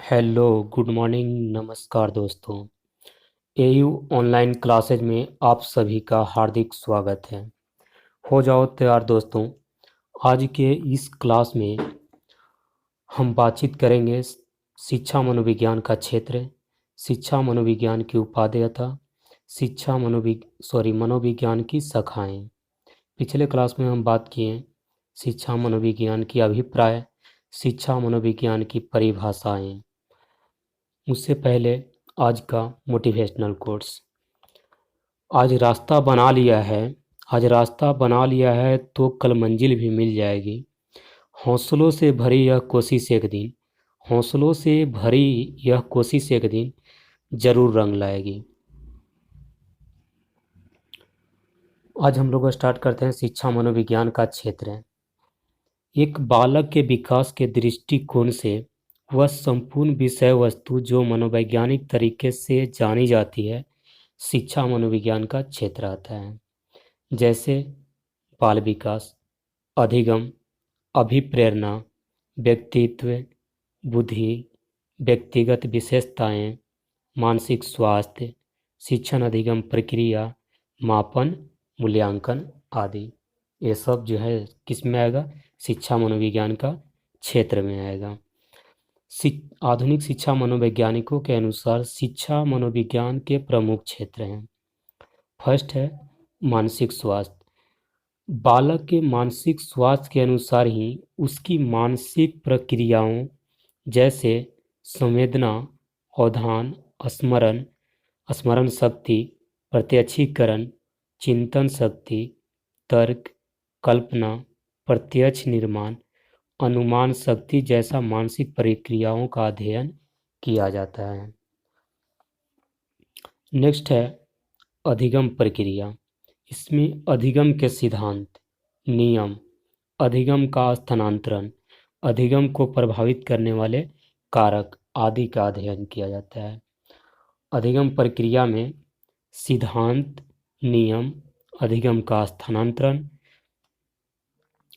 Hello, good morning, नमस्कार दोस्तों। AU online classes में आप सभी का हार्दिक स्वागत है। हो जाओ तैयार दोस्तों। आज के इस क्लास में हम बातचीत करेंगे शिक्षा मनोविज्ञान का क्षेत्र, शिक्षा मनोविज्ञान की उपादेयता, मनोविज्ञान की शाखाएं। पिछले क्लास में हम बात किए शिक्षा मनोविज्ञान की अभिप्राय, शिक्षा मनोविज्ञान की परिभाषाएं। उससे पहले आज का मोटिवेशनल कोट्स। आज रास्ता बना लिया है, आज रास्ता बना लिया है तो कल मंजिल भी मिल जाएगी। हौसलों से भरी यह कोशिश एक दिन, हौसलों से भरी यह कोशिश एक दिन जरूर रंग लाएगी। आज हम लोग स्टार्ट करते हैं शिक्षा मनोविज्ञान का क्षेत्र। एक बालक के विकास के दृष्टिकोण से वह संपूर्ण विषय वस्तु जो मनोवैज्ञानिक तरीके से जानी जाती है, शिक्षा मनोविज्ञान का क्षेत्र आता है। जैसे बाल विकास, अधिगम, अभिप्रेरणा, व्यक्तित्व, बुद्धि, व्यक्तिगत विशेषताएं, मानसिक स्वास्थ्य, शिक्षण अधिगम प्रक्रिया, मापन, मूल्यांकन आदि। ये सब जो है किस में आएगा? शिक्षा मनोविज्ञान का क्षेत्र में आएगा। आधुनिक शिक्षा मनोवैज्ञानिकों के अनुसार शिक्षा मनोविज्ञान के प्रमुख क्षेत्र हैं। फर्स्ट है मानसिक स्वास्थ्य। बालक के मानसिक स्वास्थ्य के अनुसार ही उसकी मानसिक प्रक्रियाओं जैसे संवेदना, अवधान, स्मरण, स्मरण शक्ति, प्रत्यक्षीकरण, चिंतन शक्ति, तर्क, कल्पना, प्रत्यक्ष निर्माण, अनुमान शक्ति जैसा मानसिक प्रक्रियाओं का अध्ययन किया जाता है। नेक्स्ट है अधिगम प्रक्रिया। इसमें अधिगम के सिद्धांत, नियम, अधिगम का स्थानांतरण, अधिगम को प्रभावित करने वाले कारक आदि का अध्ययन किया जाता है। अधिगम प्रक्रिया में सिद्धांत, नियम, अधिगम का स्थानांतरण,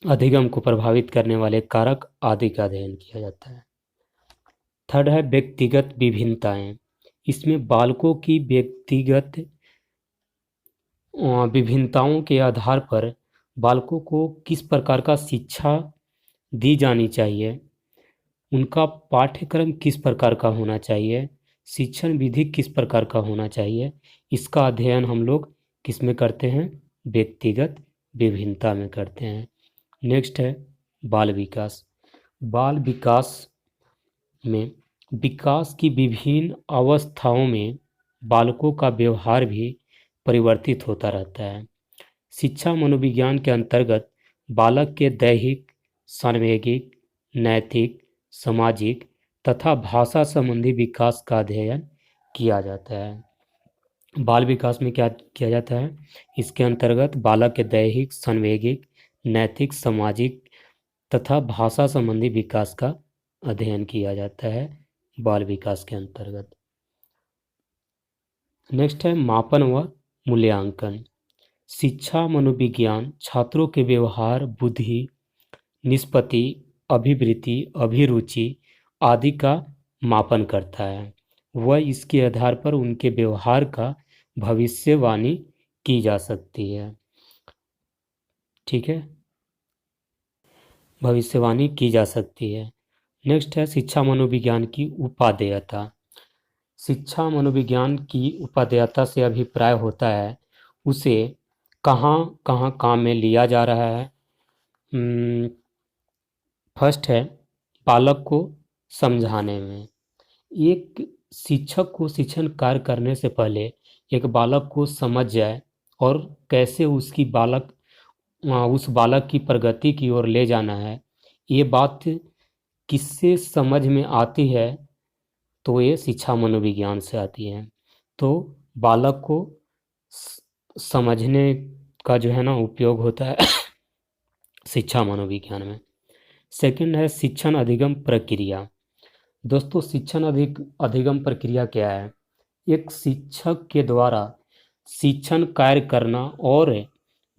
अधिगम को प्रभावित करने वाले कारक आदि का अध्ययन किया जाता है। थर्ड है व्यक्तिगत विभिन्नताएं। इसमें बालकों की व्यक्तिगत विभिन्नताओं के आधार पर बालकों को किस प्रकार का शिक्षा दी जानी चाहिए, उनका पाठ्यक्रम किस प्रकार का होना चाहिए, शिक्षण विधि किस प्रकार का होना चाहिए, इसका अध्ययन हम लोग किस में करते हैं? व्यक्तिगत विभिन्नता में करते हैं। नेक्स्ट है बाल विकास। बाल विकास में विकास की विभिन्न अवस्थाओं में बालकों का व्यवहार भी परिवर्तित होता रहता है। शिक्षा मनोविज्ञान के अंतर्गत बालक के दैहिक, सांवेगिक, नैतिक, सामाजिक तथा भाषा संबंधी विकास का अध्ययन किया जाता है। बाल विकास में क्या किया जाता है? इसके अंतर्गत बालक के दैहिक, सांवेगिक, नैतिक, सामाजिक तथा भाषा संबंधी विकास का अध्ययन किया जाता है बाल विकास के अंतर्गत। नेक्स्ट है मापन व मूल्यांकन। शिक्षा मनोविज्ञान छात्रों के व्यवहार, बुद्धि, निष्पत्ति, अभिवृत्ति, अभिरुचि आदि का मापन करता है। वह इसके आधार पर उनके व्यवहार का भविष्यवाणी की जा सकती है। ठीक है, भविष्यवाणी की जा सकती है। नेक्स्ट है शिक्षा मनोविज्ञान की उपादेयता। शिक्षा मनोविज्ञान की उपादेयता से अभिप्राय होता है उसे कहाँ कहाँ काम में लिया जा रहा है। फर्स्ट है बालक को समझाने में। एक शिक्षक को शिक्षण कार्य करने से पहले एक बालक को समझ जाए और कैसे उस बालक की प्रगति की ओर ले जाना है, ये बात किससे समझ में आती है? तो ये शिक्षा मनोविज्ञान से आती है। तो बालक को समझने का जो है ना उपयोग होता है शिक्षा मनोविज्ञान में। सेकंड है शिक्षण अधिगम प्रक्रिया। दोस्तों शिक्षण अधिगम प्रक्रिया क्या है? एक शिक्षक के द्वारा शिक्षण कार्य करना और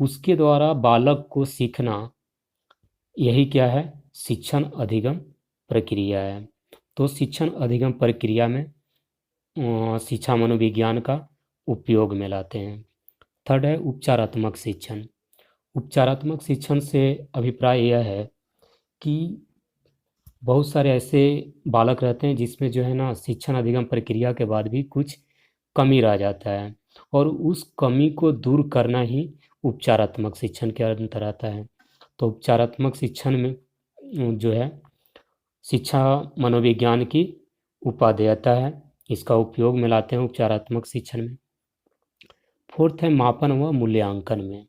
उसके द्वारा बालक को सीखना, यही क्या है? शिक्षण अधिगम प्रक्रिया है। तो शिक्षण अधिगम प्रक्रिया में शिक्षा मनोविज्ञान का उपयोग में लाते हैं। थर्ड है उपचारात्मक शिक्षण। उपचारात्मक शिक्षण से अभिप्राय यह है कि बहुत सारे ऐसे बालक रहते हैं जिसमें जो है ना शिक्षण अधिगम प्रक्रिया के बाद भी कुछ कमी रह जाता है, और उस कमी को दूर करना ही उपचारात्मक शिक्षण के अंतर आता है। तो उपचारात्मक शिक्षण में जो है शिक्षा मनोविज्ञान की उपादेयता है, इसका उपयोग में लाते हैं उपचारात्मक शिक्षण में। फोर्थ है मापन व मूल्यांकन में।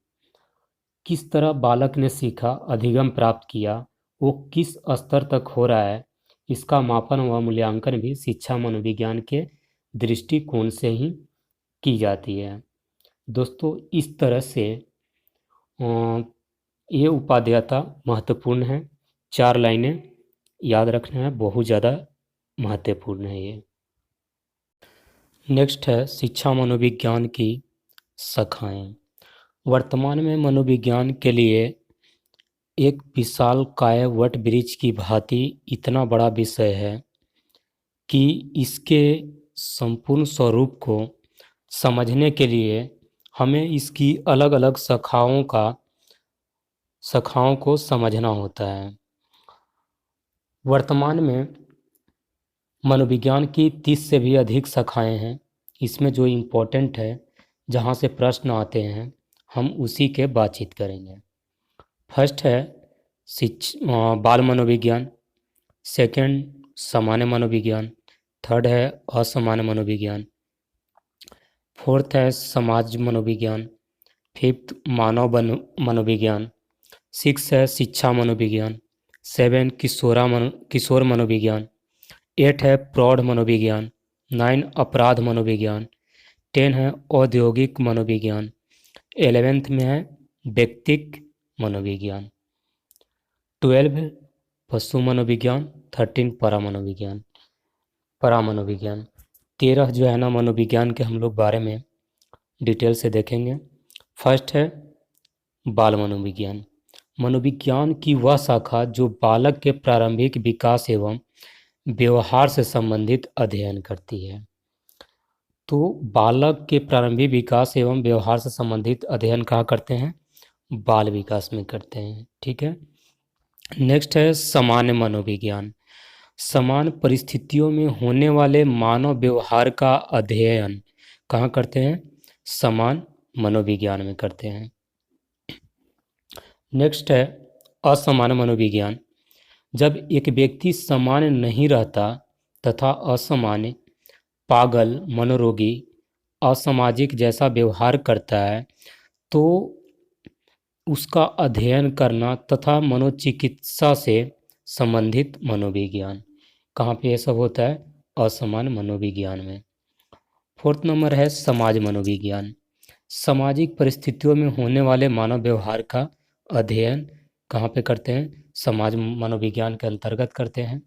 किस तरह बालक ने सीखा, अधिगम प्राप्त किया, वो किस स्तर तक हो रहा है, इसका मापन व मूल्यांकन भी शिक्षा मनोविज्ञान के दृष्टिकोण से ही की जाती है। दोस्तों इस तरह से ये उपादेयता महत्वपूर्ण है। 4 लाइनें याद रखना है, बहुत ज़्यादा महत्वपूर्ण है ये। नेक्स्ट है शिक्षा मनोविज्ञान की शाखाएं। वर्तमान में मनोविज्ञान के लिए एक विशालकाय वट वृक्ष की भांति इतना बड़ा विषय है कि इसके संपूर्ण स्वरूप को समझने के लिए हमें इसकी अलग अलग शाखाओं को समझना होता है। वर्तमान में मनोविज्ञान की 30 से भी अधिक शाखाएं हैं। इसमें जो इम्पोर्टेंट है, जहाँ से प्रश्न आते हैं, हम उसी के बातचीत करेंगे। फर्स्ट है बाल मनोविज्ञान, सेकंड सामान्य मनोविज्ञान, थर्ड है असामान्य मनोविज्ञान, फोर्थ है समाज मनोविज्ञान, फिफ्थ मानव मनोविज्ञान, सिक्स है शिक्षा मनोविज्ञान, सेवन किशोर मनोविज्ञान, 8 है प्रौढ़ मनोविज्ञान, 9 अपराध मनोविज्ञान, 10 है औद्योगिक मनोविज्ञान, 11th में है व्यक्तिक मनोविज्ञान, 12 पशु मनोविज्ञान, 13 परामनोविज्ञान। 13 जो है ना मनोविज्ञान के हम लोग बारे में डिटेल से देखेंगे। फर्स्ट है बाल मनोविज्ञान। मनोविज्ञान की वह शाखा जो बालक के प्रारंभिक विकास एवं व्यवहार से संबंधित अध्ययन करती है। तो बालक के प्रारंभिक विकास एवं व्यवहार से संबंधित अध्ययन कहाँ करते हैं? बाल विकास में करते हैं। ठीक है। नेक्स्ट है सामान्य मनोविज्ञान। समान परिस्थितियों में होने वाले मानव व्यवहार का अध्ययन कहाँ करते हैं? समान मनोविज्ञान में करते हैं। नेक्स्ट है असामान्य मनोविज्ञान। जब एक व्यक्ति सामान्य नहीं रहता तथा असामान्य, पागल, मनोरोगी, असामाजिक जैसा व्यवहार करता है, तो उसका अध्ययन करना तथा मनोचिकित्सा से संबंधित मनोविज्ञान कहाँ पे ये सब होता है? असामान्य मनोविज्ञान में। फोर्थ नंबर है समाज मनोविज्ञान। सामाजिक परिस्थितियों में होने वाले मानव व्यवहार का अध्ययन कहाँ पे करते हैं? समाज मनोविज्ञान के अंतर्गत करते हैं।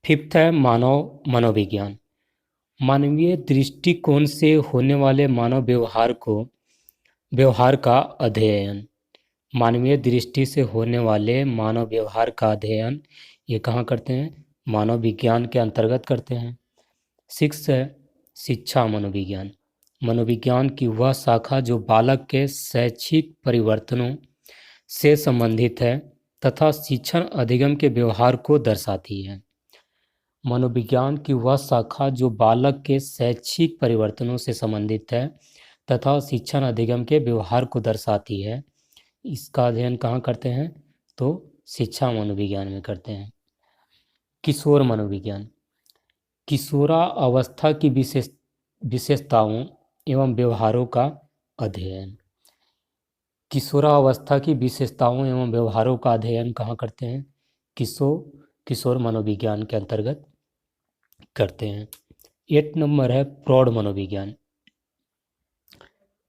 फिफ्थ है मानव मनोविज्ञान। मानवीय दृष्टिकोण से होने वाले मानव व्यवहार का अध्ययन। मानवीय दृष्टि से होने वाले मानव व्यवहार का अध्ययन ये कहाँ करते हैं? मानव विज्ञान के अंतर्गत करते हैं। सिक्स है शिक्षा मनोविज्ञान। मनोविज्ञान की वह शाखा जो बालक के शैक्षिक परिवर्तनों से संबंधित है तथा शिक्षण अधिगम के व्यवहार को दर्शाती है। मनोविज्ञान की वह शाखा जो बालक के शैक्षिक परिवर्तनों से संबंधित है तथा शिक्षण अधिगम के व्यवहार को दर्शाती है, इसका अध्ययन कहाँ करते हैं? तो शिक्षा मनोविज्ञान में करते हैं। किशोर मनोविज्ञान। किशोरावस्था की विशेषताओं एवं व्यवहारों का अध्ययन। किशोरावस्था की विशेषताओं एवं व्यवहारों का अध्ययन कहाँ करते हैं? किशोर मनोविज्ञान के अंतर्गत करते हैं। 8 नंबर है प्रौढ़ मनोविज्ञान।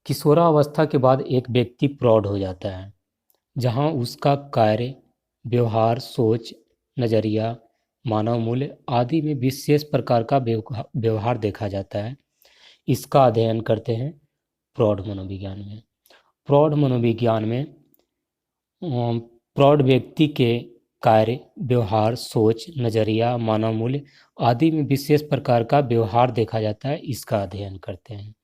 किशोरावस्था के बाद एक व्यक्ति प्रौढ़ हो जाता है, जहाँ उसका कार्य, व्यवहार, सोच, नज़रिया, मानव मूल्य आदि में विशेष प्रकार का व्यवहार देखा जाता है। इसका अध्ययन करते हैं प्रौढ़ मनोविज्ञान में। प्रौढ़ मनोविज्ञान में प्रौढ़ व्यक्ति के कार्य, व्यवहार, सोच, नजरिया, मानव मूल्य आदि में विशेष प्रकार का व्यवहार देखा जाता है, इसका अध्ययन करते हैं।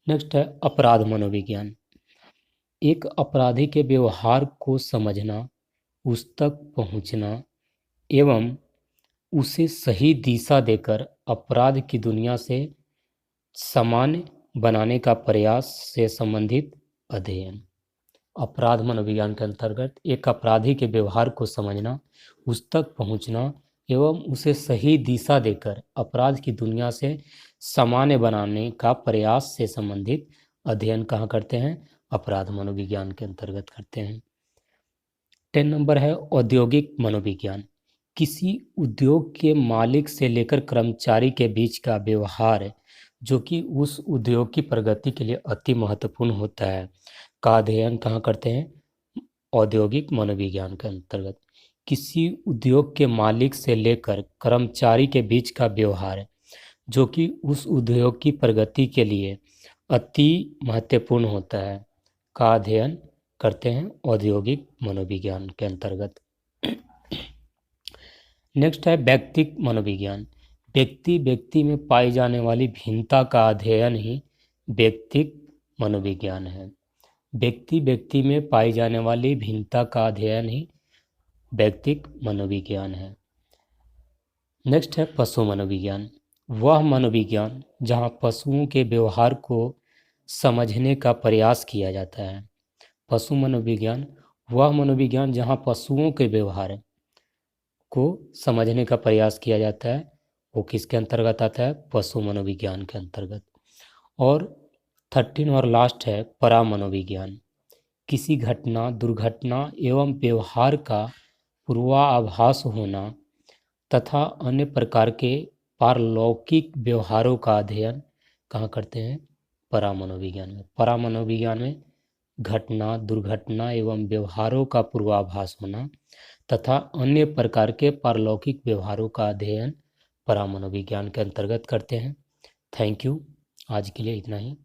नेक्स्ट है अपराध मनोविज्ञान। एक अपराधी के व्यवहार को समझना, उस तक पहुंचना एवं उसे सही दिशा देकर अपराध की दुनिया से सामान्य बनाने का प्रयास से संबंधित अध्ययन। अपराध मनोविज्ञान के अंतर्गत एक अपराधी के व्यवहार को समझना, उस तक पहुंचना एवं उसे सही दिशा देकर अपराध की दुनिया से सामान्य बनाने का प्रयास से संबंधित अध्ययन कहाँ करते हैं? अपराध मनोविज्ञान के अंतर्गत करते हैं। 10 नंबर है औद्योगिक मनोविज्ञान। किसी उद्योग के मालिक से लेकर कर्मचारी के बीच का व्यवहार जो कि उस उद्योग की प्रगति के लिए अति महत्वपूर्ण होता है का अध्ययन कहाँ करते हैं? औद्योगिक मनोविज्ञान के अंतर्गत। किसी उद्योग के मालिक से लेकर कर्मचारी के बीच का व्यवहार जो कि उस उद्योग की प्रगति के लिए अति महत्वपूर्ण होता है का अध्ययन करते हैं औद्योगिक मनोविज्ञान के अंतर्गत। नेक्स्ट है व्यक्तिक मनोविज्ञान। व्यक्ति में पाई जाने वाली भिन्नता का अध्ययन ही व्यक्तिक मनोविज्ञान है। व्यक्ति में पाई जाने वाली भिन्नता का अध्ययन ही व्यक्तिक मनोविज्ञान है। नेक्स्ट है पशु मनोविज्ञान। वह मनोविज्ञान जहाँ पशुओं के व्यवहार को समझने का प्रयास किया जाता है। पशु मनोविज्ञान वह मनोविज्ञान जहाँ पशुओं के व्यवहार को समझने का प्रयास किया जाता है, वो किसके अंतर्गत आता है? पशु मनोविज्ञान के अंतर्गत। और 13 और लास्ट है परा मनोविज्ञान। किसी घटना, दुर्घटना एवं व्यवहार का पूर्वाभास होना तथा अन्य प्रकार के पारलौकिक व्यवहारों का अध्ययन कहाँ करते हैं? परा मनोविज्ञान में। परा मनोविज्ञान में घटना, दुर्घटना एवं व्यवहारों का पूर्वाभास होना तथा अन्य प्रकार के पारलौकिक व्यवहारों का अध्ययन परा मनोविज्ञान के अंतर्गत करते हैं। Thank you. आज के लिए इतना ही।